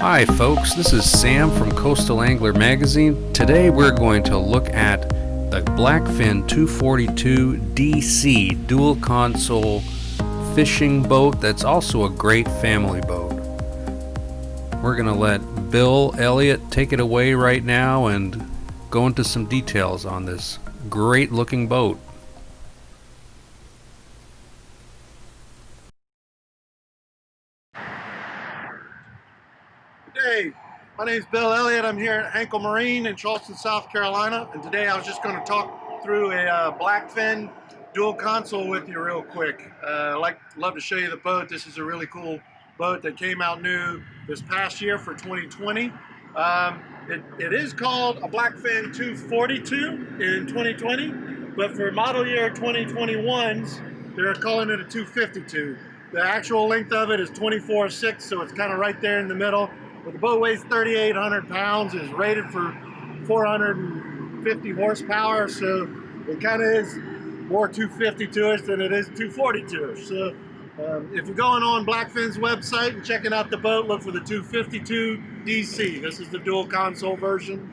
Hi folks, this is Sam from Coastal Angler Magazine. Today we're going to look at the Blackfin 242 DC dual console fishing boat that's also a great family boat. We're going to let Bill Elliott take it away right now and go into some details on this great looking boat. Hey, my name is Bill Elliott. I'm here at HANCKEL Marine in Charleston, South Carolina, and today I was just going to talk through a Blackfin dual console with you real quick. Love to show you the boat. This is a really cool boat that came out new this past year for 2020. It is called a Blackfin 242 in 2020, but for model year 2021s, they're calling it a 252. The actual length of it is 24.6, so it's kind of right there in the middle. But the boat weighs 3,800 pounds, is rated for 450 horsepower, so it kind of is more 250 to us than it is 240 to us. So if you're going on Blackfin's website and checking out the boat, look for the 252 DC. This is the dual console version.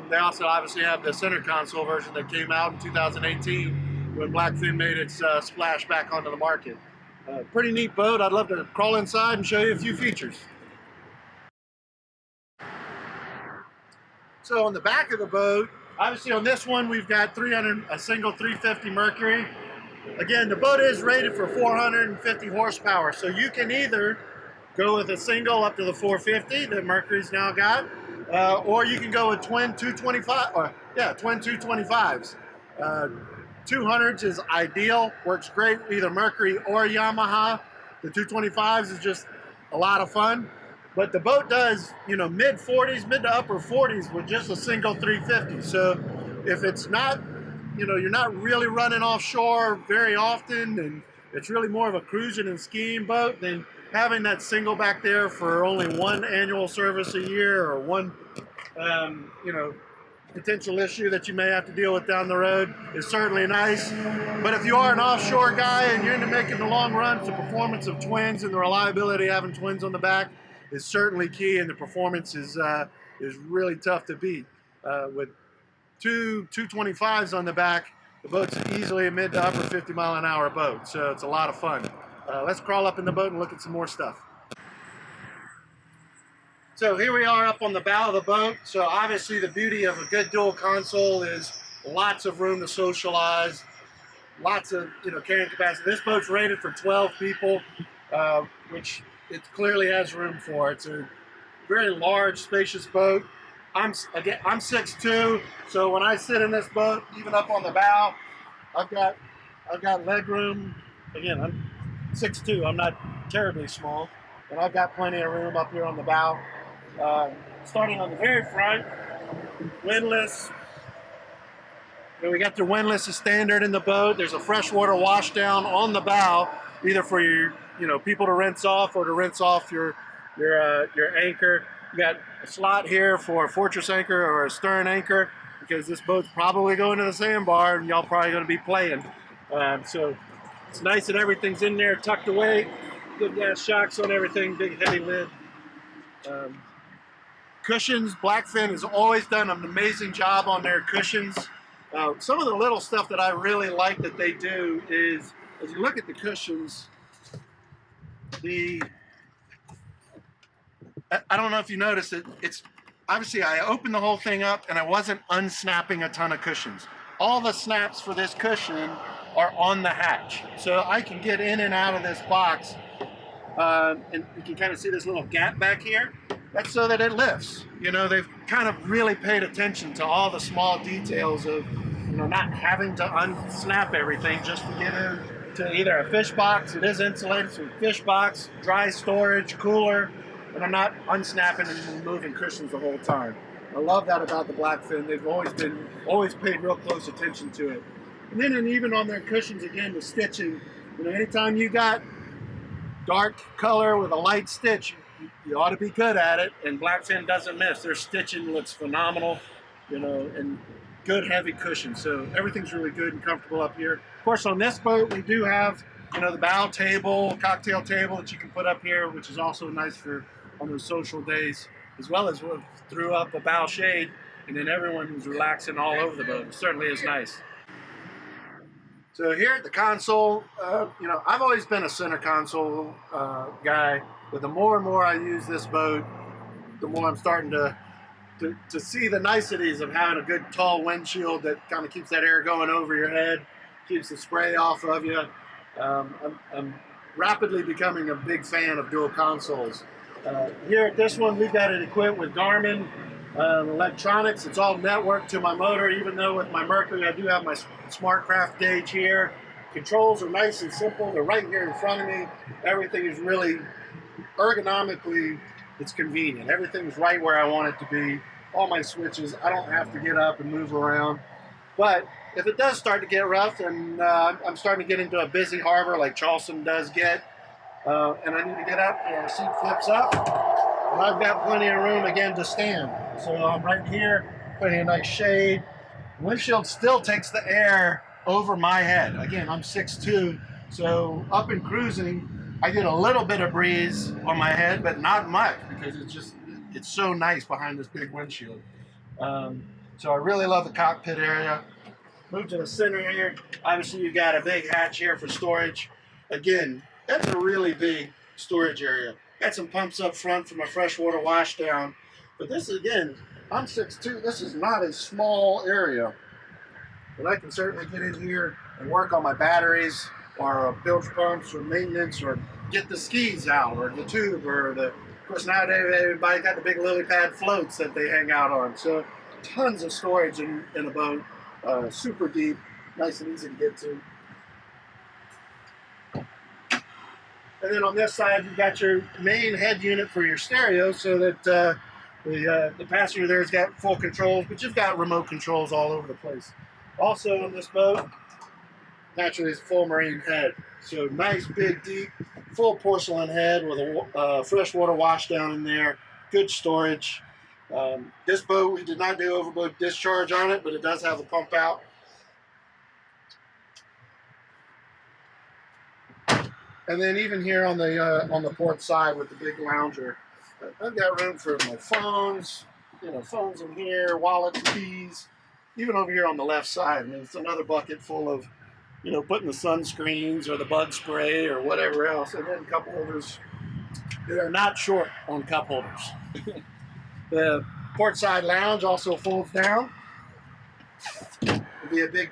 They also obviously have the center console version that came out in 2018 when Blackfin made its splash back onto the market. Pretty neat boat. I'd love to crawl inside and show you a few features. So on the back of the boat, obviously on this one we've got a single 350 Mercury. Again, the boat is rated for 450 horsepower, so you can either go with a single up to the 450 that Mercury's now got, or you can go with twin 225s. 200s is ideal, works great with either Mercury or Yamaha. The 225s is just a lot of fun. But the boat does, mid to upper 40s with just a single 350. So if it's not, you're not really running offshore very often and it's really more of a cruising and skiing boat, then having that single back there for only one annual service a year or one, potential issue that you may have to deal with down the road is certainly nice. But if you are an offshore guy and you're into making the long runs, the performance of twins and the reliability of having twins on the back is certainly key, and the performance is really tough to beat. With two 225s on the back, the boat's easily a mid to upper 50 mile an hour boat, so it's a lot of fun. Let's crawl up in the boat and look at some more stuff. So here we are up on the bow of the boat. So obviously the beauty of a good dual console is lots of room to socialize, lots of carrying capacity. This boat's rated for 12 people, which it clearly has room for. It's a very large, spacious boat. I'm 6'2", so when I sit in this boat, even up on the bow, I've got leg room. Again, I'm 6'2". I'm not terribly small, but I've got plenty of room up here on the bow. Starting on the very front, windlass. We got the windlass as standard in the boat. There's a freshwater washdown on the bow, either for your people to rinse off or to rinse off your anchor. You got a slot here for a fortress anchor or a stern anchor, because this boat's probably going to the sandbar and y'all probably going to be playing. So it's nice that everything's in there tucked away. Good gas shocks on everything, big heavy lid. Cushions, Blackfin has always done an amazing job on their cushions. Some of the little stuff that I really like that they do is, as you look at the cushions, I don't know if you noticed it, it's obviously I opened the whole thing up and I wasn't unsnapping a ton of cushions. All the snaps for this cushion are on the hatch, so I can get in and out of this box, and you can kind of see this little gap back here. That's so that it lifts. They've kind of really paid attention to all the small details of, not having to unsnap everything just to get into either a fish box. It is insulated, so fish box, dry storage, cooler, and I'm not unsnapping and moving cushions the whole time. I love that about the Blackfin. They've always paid real close attention to it. And then even on their cushions, again, the stitching. Anytime you got dark color with a light stitch, you ought to be good at it, and Blackfin doesn't miss. Their stitching looks phenomenal, and good heavy cushion. So everything's really good and comfortable up here. Of course, on this boat, we do have, the bow table, cocktail table that you can put up here, which is also nice for on those social days, as well as we threw up a bow shade, and then everyone was relaxing all over the boat. It certainly is nice. So here at the console, I've always been a center console guy, but the more and more I use this boat, the more I'm starting to see the niceties of having a good tall windshield that kind of keeps that air going over your head, keeps the spray off of you. I'm rapidly becoming a big fan of dual consoles. Here at this one, we've got it equipped with Garmin electronics. It's all networked to my motor, even though with my Mercury I do have my SmartCraft gauge here. Controls are nice and simple. They're right here in front of me. Everything is really ergonomically, it's convenient. Everything's right where I want it to be. All my switches, I don't have to get up and move around. But if it does start to get rough and I'm starting to get into a busy harbor like Charleston does get, and I need to get up and the seat flips up, and I've got plenty of room again to stand. So I'm right here, plenty of nice shade. The windshield still takes the air over my head. Again, I'm 6'2", so up and cruising, I get a little bit of breeze on my head, but not much because it's so nice behind this big windshield. So I really love the cockpit area. Move to the center here. Obviously, you got a big hatch here for storage. Again, that's a really big storage area. Got some pumps up front for my freshwater washdown. But this is, again, I'm 6'2". This is not a small area. But I can certainly get in here and work on my batteries or bilge pumps or maintenance or get the skis out or the tube or of course nowadays everybody got the big lily pad floats that they hang out on. So tons of storage in a boat, super deep, nice and easy to get to. And then on this side you've got your main head unit for your stereo so that the passenger there's got full controls, but you've got remote controls all over the place. Also on this boat, naturally, it's a full marine head. So nice, big, deep, full porcelain head with a freshwater washdown in there. Good storage. This boat, we did not do overboard discharge on it, but it does have a pump out. And then even here on the port side with the big lounger, I've got room for my phones, phones in here, wallets, keys. Even over here on the left side, I mean, it's another bucket full of, putting the sunscreens or the bug spray or whatever else. And then cup holders. They are not short on cup holders. The port side lounge also folds down. It'll be a big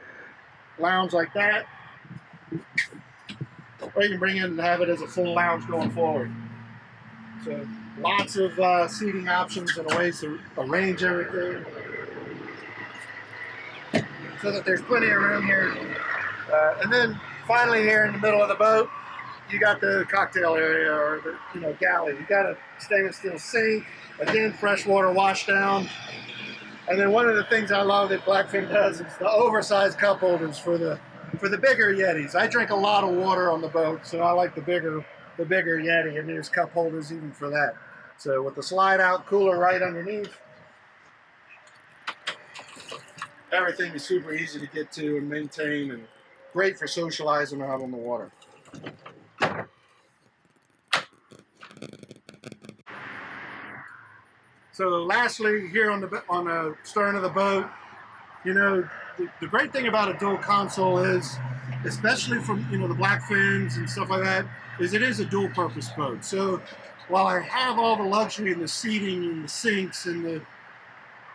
lounge like that. Or you can bring it and have it as a full lounge going forward. So lots of seating options and ways to arrange everything. So that there's plenty of room here. And then finally here in the middle of the boat, you got the cocktail area or the galley. You got a stainless steel sink, again freshwater washdown. And then one of the things I love that Blackfin does is the oversized cup holders for the bigger Yetis. I drink a lot of water on the boat, so I like the bigger Yeti, and there's cup holders even for that. So with the slide out cooler right underneath, everything is super easy to get to and maintain and great for socializing out on the water. So lastly, here on the stern of the boat, the great thing about a dual console is, especially from the Blackfins and stuff like that, is it is a dual purpose boat. So while I have all the luxury and the seating and the sinks and the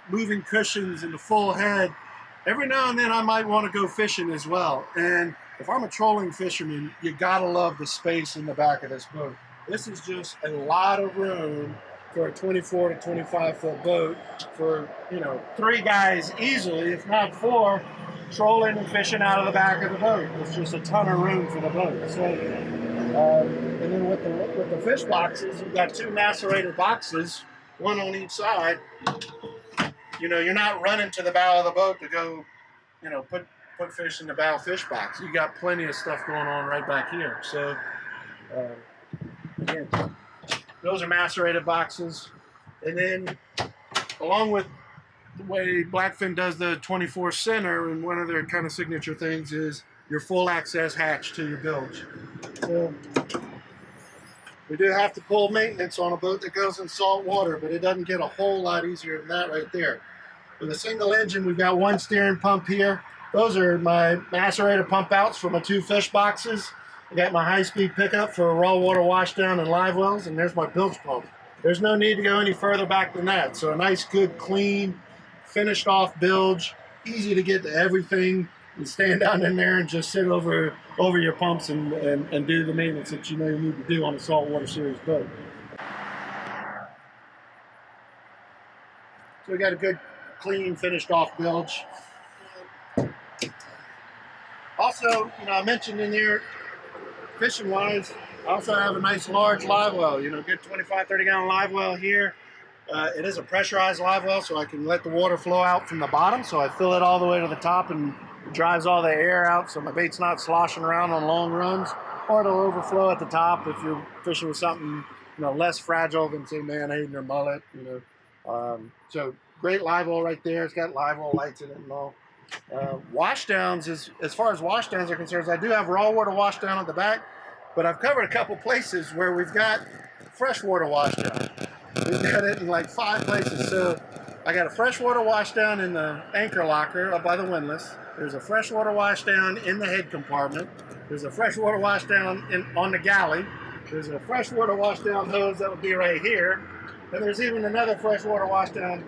moving cushions and the full head, every now and then I might want to go fishing as well. And if I'm a trolling fisherman, you gotta love the space in the back of this boat. This is just a lot of room for a 24 to 25 foot boat for 3 guys easily, if not 4, trolling and fishing out of the back of the boat. There's just a ton of room for the boat. So, and then with the fish boxes, you've got 2 macerator boxes, 1 on each side. You're not running to the bow of the boat to go, put fish in the bow fish box. You got plenty of stuff going on right back here. So, again, those are macerated boxes. And then, along with the way Blackfin does the 24 center, and one of their kind of signature things is your full access hatch to your bilge. So, We do have to pull maintenance on a boat that goes in salt water, but it doesn't get a whole lot easier than that right there. With a single engine, we've got one steering pump here. Those are my macerator pump outs for my 2 fish boxes. I got my high-speed pickup for raw water washdown and live wells, and there's my bilge pump. There's no need to go any further back than that. So a nice, good, clean, finished off bilge, easy to get to everything, and stand down in there and just sit over your pumps and do the maintenance that you know you need to do on a saltwater series boat. So we got a good, clean, finished off bilge. Also, I mentioned in there, fishing wise, I also have a nice large live well, good 25, 30 gallon live well here. It is a pressurized live well, so I can let the water flow out from the bottom. So I fill it all the way to the top and it drives all the air out, so my bait's not sloshing around on long runs, or it'll overflow at the top if you're fishing with something less fragile than, say, man-haden or mullet. So great live well right there. It's got live well lights in it and all. Washdowns, as far as washdowns are concerned, I do have raw water washdown at the back, but I've covered a couple places where we've got freshwater washdown. We've got it in like 5 places. So I got a freshwater washdown in the anchor locker up by the windlass. There's a freshwater washdown in the head compartment. There's a freshwater washdown on the galley. There's a freshwater washdown hose that would be right here. And there's even another freshwater washdown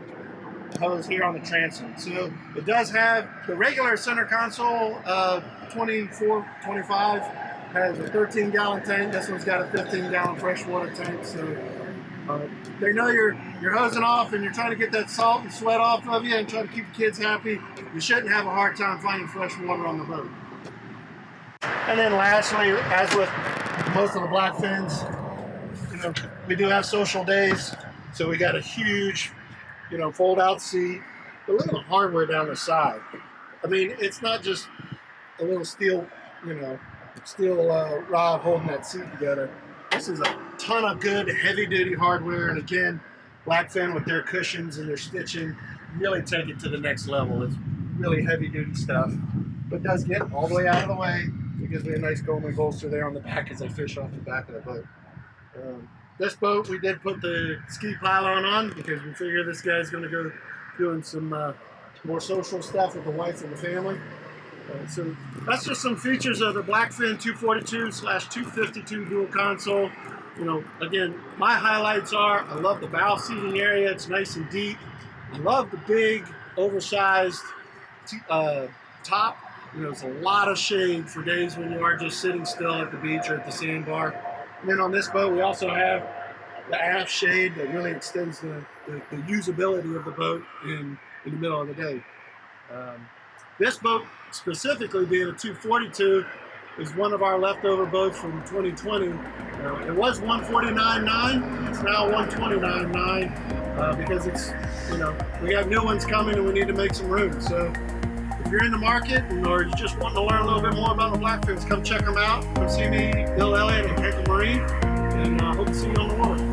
hose here on the transom. So it does have the regular center console, 24, 25, has a 13 gallon tank. This one's got a 15 gallon freshwater tank. So they know you're hosing off and you're trying to get that salt and sweat off of you and trying to keep the kids happy. You shouldn't have a hard time finding fresh water on the boat. And then lastly, as with most of the Blackfins, we do have social days. So we got a huge, fold out seat. But look at the hardware down the side. I mean, it's not just a little steel rod holding that seat together. This is a ton of good heavy duty hardware. And again, Blackfin with their cushions and their stitching really take it to the next level. It's really heavy duty stuff, but does get all the way out of the way. It gives me a nice Goldman bolster there on the back as I fish off the back of the boat. This boat, we did put the ski pylon on because we figure this guy's going to go doing some more social stuff with the wife and the family. So that's just some features of the Blackfin 242/252 dual console. Again, my highlights are, I love the bow seating area. It's nice and deep. I love the big, oversized top. It's a lot of shade for days when you are just sitting still at the beach or at the sandbar. And then on this boat, we also have the aft shade that really extends the usability of the boat in the middle of the day. This boat, specifically being a 242, is one of our leftover boats from 2020. It was 149.9. It's now 129.9 because it's, we have new ones coming and we need to make some room. So if you're in the market or you just want to learn a little bit more about the Blackfins, come check them out. Come see me, Bill Elliott, at HANCKEL Marine, and I hope to see you on the water.